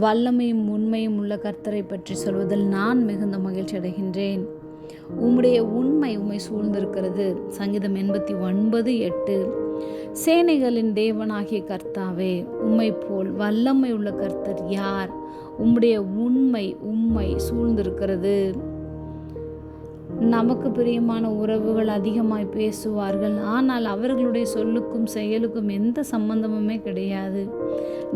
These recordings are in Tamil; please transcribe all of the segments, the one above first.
வல்லமையும் உண்மையும் உள்ள கர்த்தரை பற்றி சொல்வதில் நான் மிகுந்த மகிழ்ச்சி அடைகின்றேன். உம்முடைய உண்மை உம்மை சூழ்ந்திருக்கிறது. சங்கீதம் 89:8. சேனைகளின் தேவனாகிய கர்த்தாவே, உம்மை போல் வல்லமை உள்ள கர்த்தர் யார்? உம்முடைய உண்மை உம்மை சூழ்ந்திருக்கிறது. நமக்கு பிரியமான உறவுகள் அதிகமாய் பேசுவார்கள். ஆனால் அவர்களுடைய சொல்லுக்கும் செயலுக்கும் எந்த சம்பந்தமுமே கிடையாது.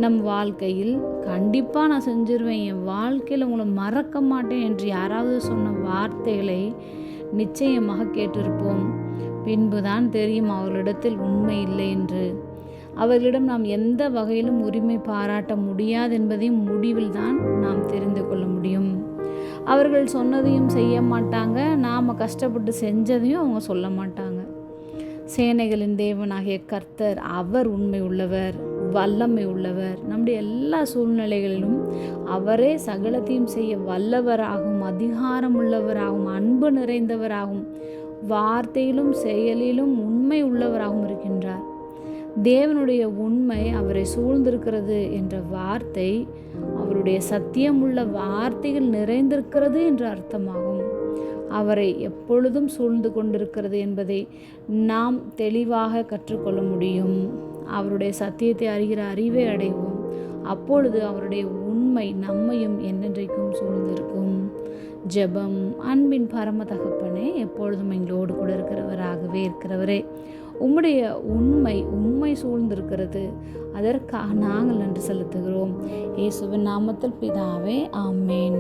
நம் வாழ்க்கையில் கண்டிப்பாக நான் செஞ்சிருவேன், என் வாழ்க்கையில் உங்களை மறக்க மாட்டேன் என்று யாராவது சொன்ன வார்த்தைகளை நிச்சயமாக கேட்டிருப்போம். பின்புதான் தெரியும் அவர்களிடத்தில் உண்மை இல்லை என்று. அவர்களிடம் நாம் எந்த வகையிலும் உரிமை பாராட்ட முடியாது என்பதையும் முடிவில் தான் நாம் தெரிந்து கொள்ள முடியும். அவர்கள் சொன்னதையும் செய்ய மாட்டாங்க, நாம் கஷ்டப்பட்டு செஞ்சதையும் அவங்க சொல்ல மாட்டாங்க. சேனைகளின் தேவனாகிய கர்த்தர் அவர் உண்மை உள்ளவர், வல்லமை உள்ளவர். நம்முடைய எல்லா சூழ்நிலைகளிலும் அவரே சகலத்தையும் செய்ய வல்லவராகவும் அதிகாரம் உள்ளவராகவும் அன்பு நிறைந்தவராகவும் வார்த்தையிலும் செயலிலும் உண்மை உள்ளவராகவும் இருக்கின்றார். தேவனுடைய உண்மை அவரை சூழ்ந்திருக்கிறது என்ற வார்த்தை அவருடைய சத்தியமுள்ள வார்த்தைகள் நிறைந்திருக்கிறது என்ற அர்த்தமாகும். அவரை எப்பொழுதும் சூழ்ந்து கொண்டிருக்கிறது என்பதை நாம் தெளிவாக கற்றுக்கொள்ள முடியும். அவருடைய சத்தியத்தை அறிகிற அறிவை அடைவோம். அப்பொழுது அவருடைய உண்மை நம்மையும் என்னென்றைக்கும் சூழ்ந்திருக்கும். ஜெபம். அன்பின் பரம தகப்பனே, எப்பொழுதும் எங்களோடு கூட இருக்கிறவராகவே இருக்கிறவரே, உம்முடைய உண்மை உம்மை சூழ்ந்திருக்கிறது. அதற்காக நாங்கள் நன்றி செலுத்துகிறோம். இயேசுவின் நாமத்தில் பிதாவே, ஆமேன்.